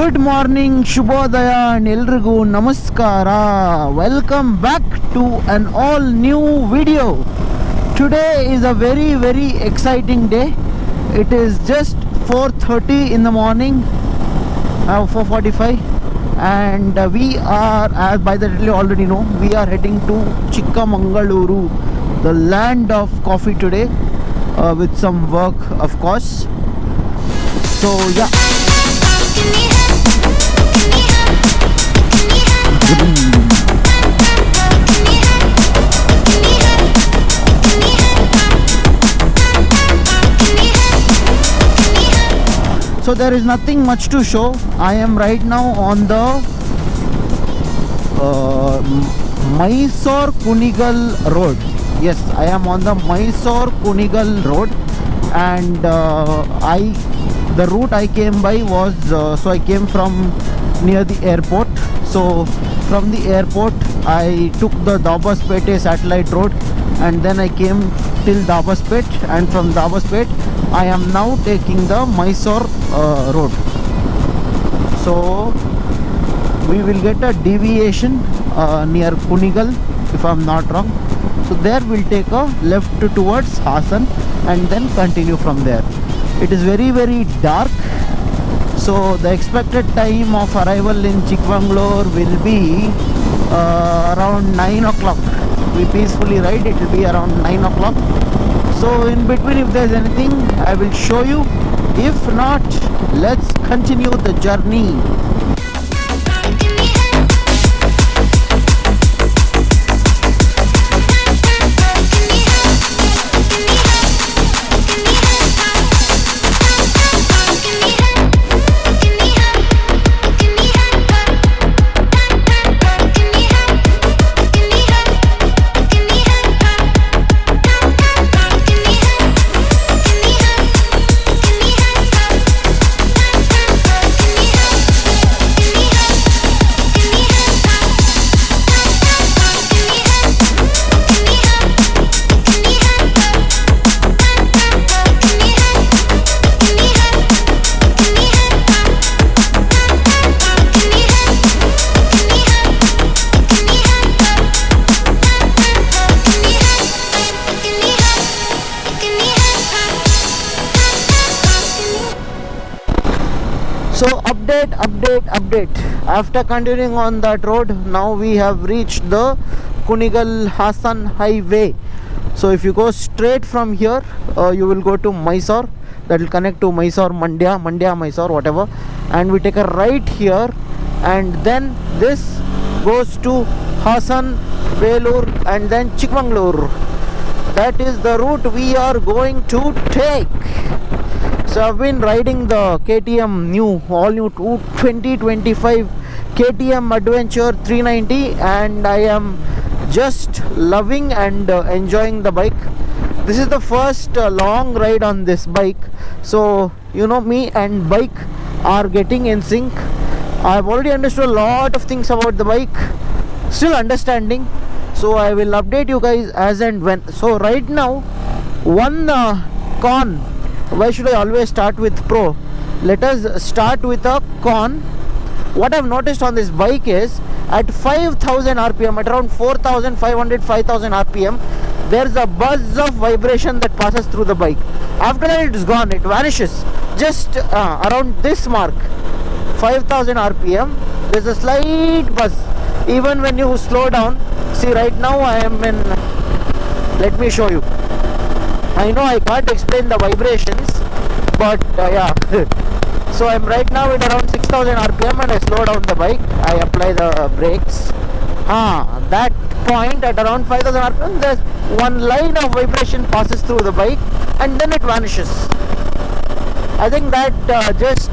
Good morning, Shubhodaya and Elrigu Namaskara. Welcome back to an all new video. Today is a very exciting day. It is just 4:30 in the morning, 4:45, and we are, as by the title you already know, we are heading to Chikkamangaluru, the land of coffee today, with some work of course. So yeah. So there is nothing much to show. I am right now on the Mysore Kunigal road. Yes, I am on the Mysore Kunigal road, and the route I came by was so I came from near the airport. So from the airport I took the Dabaspete satellite road, and then I came till Dabaspet, and from Dabaspet I am now taking the Mysore road. So we will get a deviation near Kunigal, if I am not wrong. So there we'll take a left towards Hassan and then continue from there. It is very dark, so the expected time of arrival in Chikmagalur will be around 9 o'clock. We peacefully ride, it will be around 9 o'clock. So in between, if there is anything, I will show you. If not, let's continue the journey. So update. After continuing on that road, now we have reached the Kunigal Hassan highway. So if you go straight from here, you will go to Mysore. That will connect to Mysore, Mandya, Mysore, whatever. And we take a right here, and then this goes to Hassan, Belur, and then Chikmagalur. That is the route we are going to take. So I've been riding the KTM all new 2025 KTM Adventure 390, and I am just loving and enjoying the bike. This is the first long ride on this bike, so you know, me and bike are getting in sync. I've already understood a lot of things about the bike, still understanding, so I will update you guys as and when. So right now, one con. Why should I always start with pro? Let us start with a con. What I've noticed on this bike is, at 5000 rpm, at around 4500 5000 rpm, there's a buzz of vibration that passes through the bike. After that it is gone, it vanishes. Just around this mark, 5000 rpm, there's a slight buzz. Even when you slow down, see right now I am in, let me show you. I know I can't explain the vibrations, but yeah. So I'm right now at around 6000 rpm, and I slow down the bike. I apply the brakes. That point at around 5000 rpm, there's one line of vibration passes through the bike, and then it vanishes. I think that just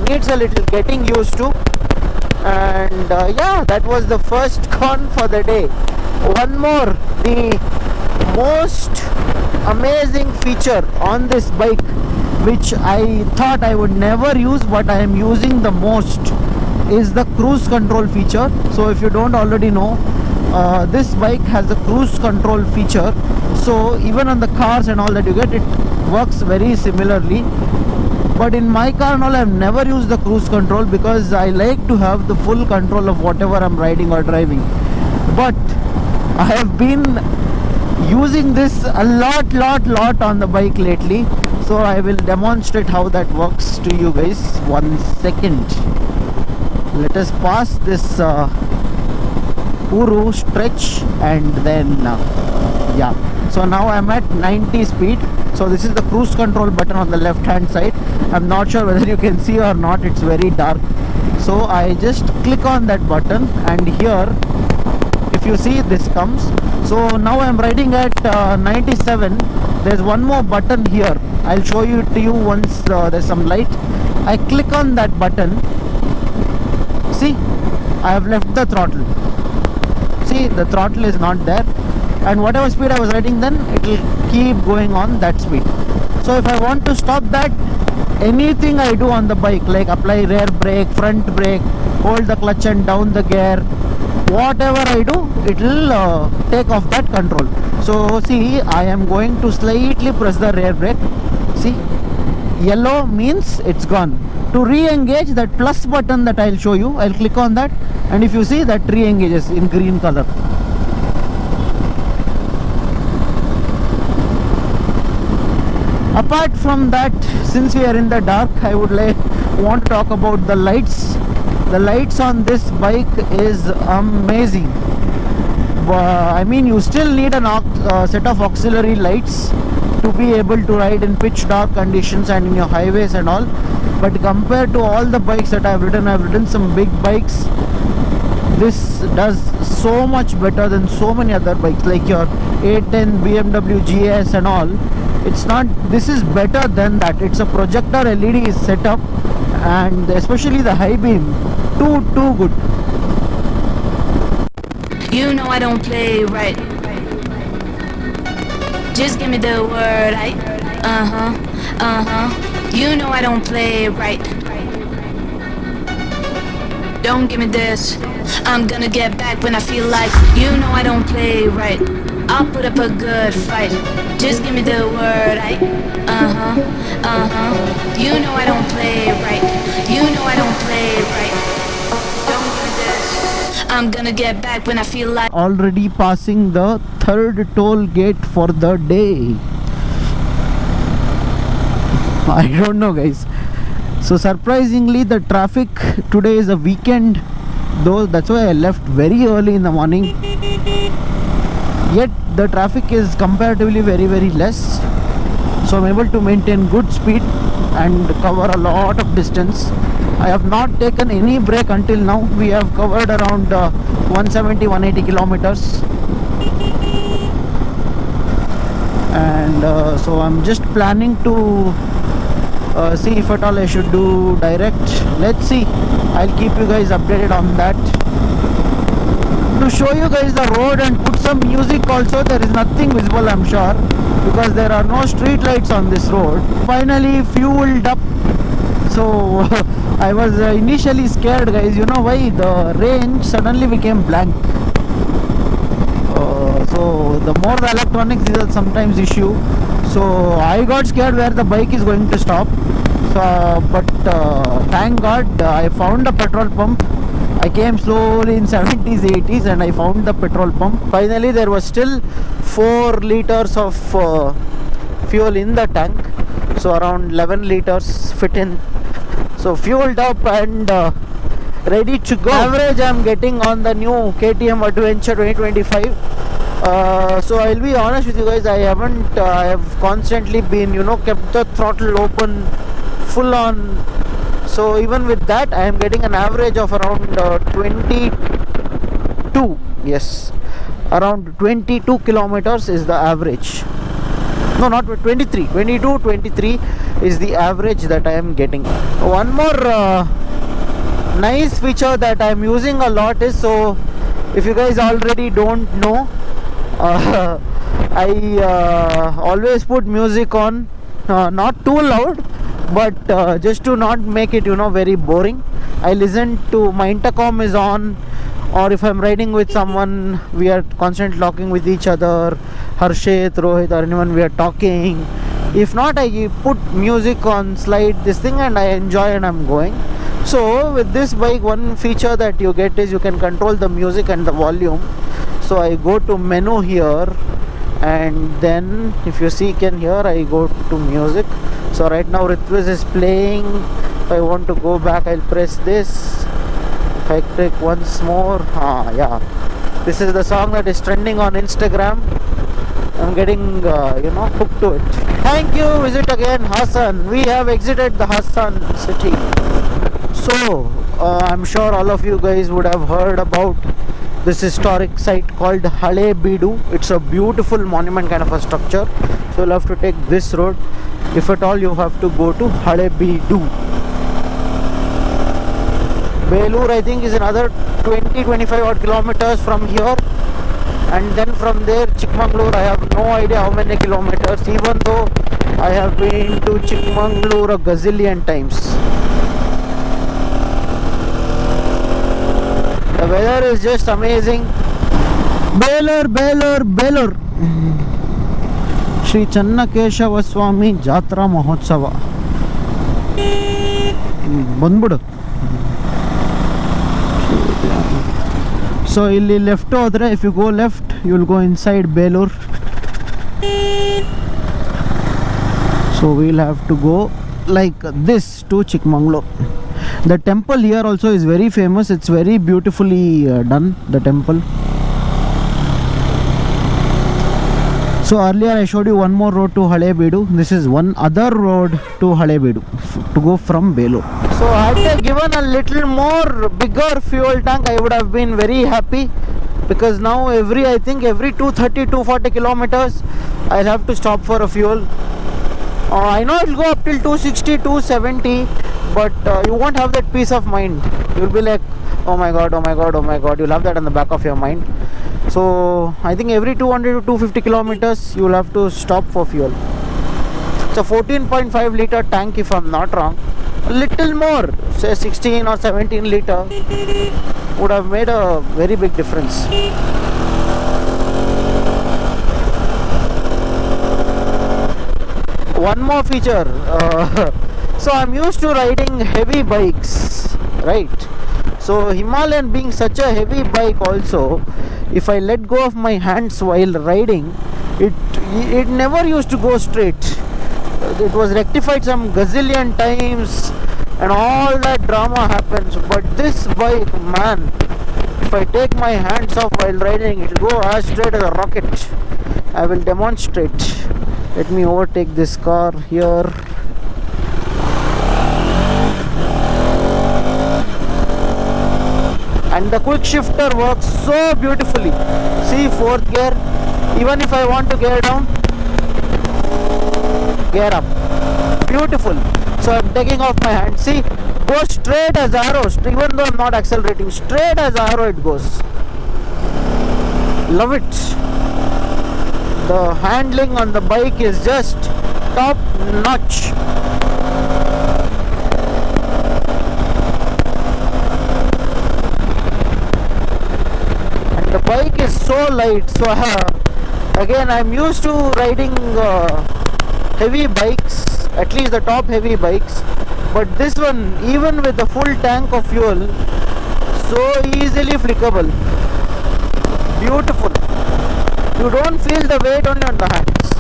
needs a little getting used to. And yeah, that was the first con for the day. One more, the most amazing feature on this bike, which I thought I would never use, but I am using the most, is the cruise control feature. So if you don't already know, this bike has a cruise control feature. So even on the cars and all that you get, it works very similarly. But in my car and all, I've never used the cruise control because I like to have the full control of whatever I'm riding or driving. But I have been using this a lot on the bike lately, so I will demonstrate how that works to you guys. 1 second. Let us pass this Uru stretch and then yeah. So now I'm at 90 speed. So this is the cruise control button on the left hand side. I'm not sure whether you can see or not, it's very dark. So I just click on that button and here, if you see, this comes. So now I'm riding at 97. There's one more button here. I'll show you to you once there's some light. I click on that button. See, I have left the throttle. See, the throttle is not there, and whatever speed I was riding then, it will keep going on that speed. So if I want to stop that, anything I do on the bike, like apply rear brake, front brake, hold the clutch and down the gear, whatever I do, it will take off that control. So see, I am going to slightly press the rear brake. See, yellow means it's gone. To re-engage, that plus button that I'll show you, I'll click on that, and if you see, that re-engages in green color. Apart from that, since we are in the dark, I would want to talk about the lights. The lights on this bike is amazing. I mean, you still need a set of auxiliary lights to be able to ride in pitch dark conditions and in your highways and all. But compared to all the bikes that I've ridden some big bikes, this does so much better than so many other bikes like your 810 BMW GS and all. It's not, this is better than that. It's a projector LED setup, and especially the high beam, too good. You know I don't play right. Just give me the word, You know I don't play right. Don't give me this. I'm gonna get back when I feel like. You know I don't play right. I'll put up a good fight. Just give me the word, You know I don't play right. You know I don't play right. Don't give me this. I'm gonna get back when I feel like. Already passing the third toll gate for the day. I don't know, guys. So surprisingly, the traffic today is a weekend, though that's why I left very early in the morning. Yet the traffic is comparatively very less, so I'm able to maintain good speed and cover a lot of distance. I have not taken any break until now. We have covered around 170-180 kilometers, and so I'm just planning to see if at all I should do direct. Let's see. I'll keep you guys updated on that. To show you guys the road and put some music also, there is nothing visible, I'm sure, because there are no street lights on this road. Finally fueled up. So I was initially scared, guys. You know why? The range suddenly became blank. So the more the electronics is sometimes issue. So I got scared where the bike is going to stop. But thank God I found a petrol pump. I came slowly in 70s, 80s, and I found the petrol pump. Finally, there was still 4 liters of fuel in the tank. So around 11 liters fit in. So fueled up and ready to go. Average I'm getting on the new KTM Adventure 2025. So I'll be honest with you guys, I have constantly been, kept the throttle open full on. So even with that, I am getting an average of around 22. Yes, around 22 kilometers is the average. No, not 23. 22, 23 is the average that I am getting. One more nice feature that I am using a lot is, so if you guys already don't know, I always put music on, not too loud, but just to not make it very boring. I listen to, my intercom is on, or if I'm riding with someone, we are constantly talking with each other, Harshit, Rohit, or anyone, we are talking. If not, I put music on slide this thing and I enjoy and I'm going. So with this bike, one feature that you get is you can control the music and the volume. So I go to menu here, and then if you see can hear, I go to music. So right now Ritviz is playing. If I want to go back, I'll press this. If I click once more, yeah, this is the song that is trending on Instagram. I'm getting hooked to it. Thank you. Visit again Hassan. We have exited the Hassan city. So I'm sure all of you guys would have heard about this historic site called Halebeedu. It's a beautiful monument kind of a structure. So you'll have to take this road. If at all, you have to go to Halebeedu. Belur, I think, is another 20-25 odd kilometers from here. And then from there, Chikmagalur, I have no idea how many kilometers, even though I have been to Chikmagalur a gazillion times. The weather is just amazing. Belur. Shri Channakeshava Swami Jatra Mahotsava. Bandbudu. So illi left hodre, if you go left, you will go inside Belur. So we'll have to go like this to Chikmagalur. The temple here also is very famous. It's very beautifully done, the temple. So earlier I showed you one more road to Halebeedu. This is one other road to Halebeedu to go from Belur. So had they given a little more bigger fuel tank, I would have been very happy, because now every 230-240 kilometers I'll have to stop for a fuel. I know it'll go up till 260, 270, but you won't have that peace of mind. You'll be like, oh my god. You'll have that in the back of your mind. So I think every 200 to 250 kilometers you'll have to stop for fuel. It's a 14.5 liter tank, if I'm not wrong. A little more, say 16 or 17 liter, would have made a very big difference. One more feature. So I'm used to riding heavy bikes, right? So Himalayan being such a heavy bike also, if I let go of my hands while riding, it never used to go straight. It was rectified some gazillion times and all that drama happens. But this bike, man, if I take my hands off while riding, it will go as straight as a rocket. I will demonstrate. Let me overtake this car here. And the quick shifter works so beautifully. See, fourth gear. Even if I want to gear down, gear up. Beautiful. So I'm taking off my hand. See, go straight as arrows. Even though I'm not accelerating, straight as arrow it goes. Love it. The handling on the bike is just top notch. And the bike is so light. So again, I'm used to riding heavy bikes, at least the top heavy bikes. But this one, even with the full tank of fuel, so easily flickable. Beautiful. You don't feel the weight only on the hands.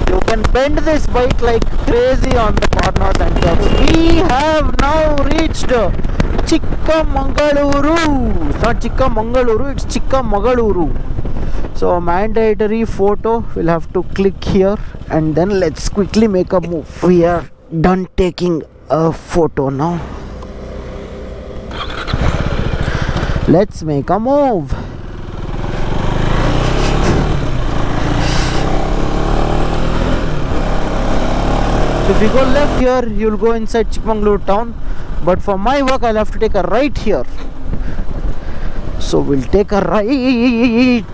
You can bend this bike like crazy on the corners and curves. We have now reached Chikmagaluru. It's not Chikmagaluru, it's Chikmagaluru. So mandatory photo, we'll have to click here and then let's quickly make a move. We are done taking a photo now. Let's make a move. So if you go left here, you'll go inside Chikmagalur town. But for my work, I'll have to take a right here. So we'll take a right.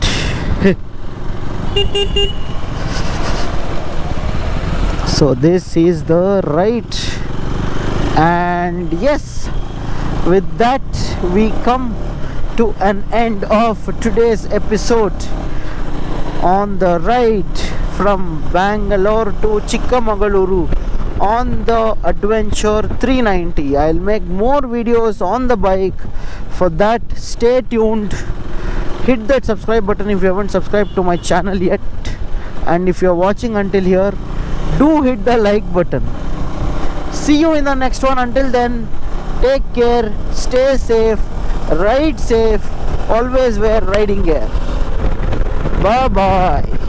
So this is the right. And yes, with that we come to an end of today's episode on the ride from Bangalore to Chikmagaluru on the Adventure 390. I'll make more videos on the bike. For that, stay tuned. Hit that subscribe button if you haven't subscribed to my channel yet, and if you're watching until here, do hit the like button. See you in the next one. Until then, take care, stay safe, ride safe, always wear riding gear. Bye bye.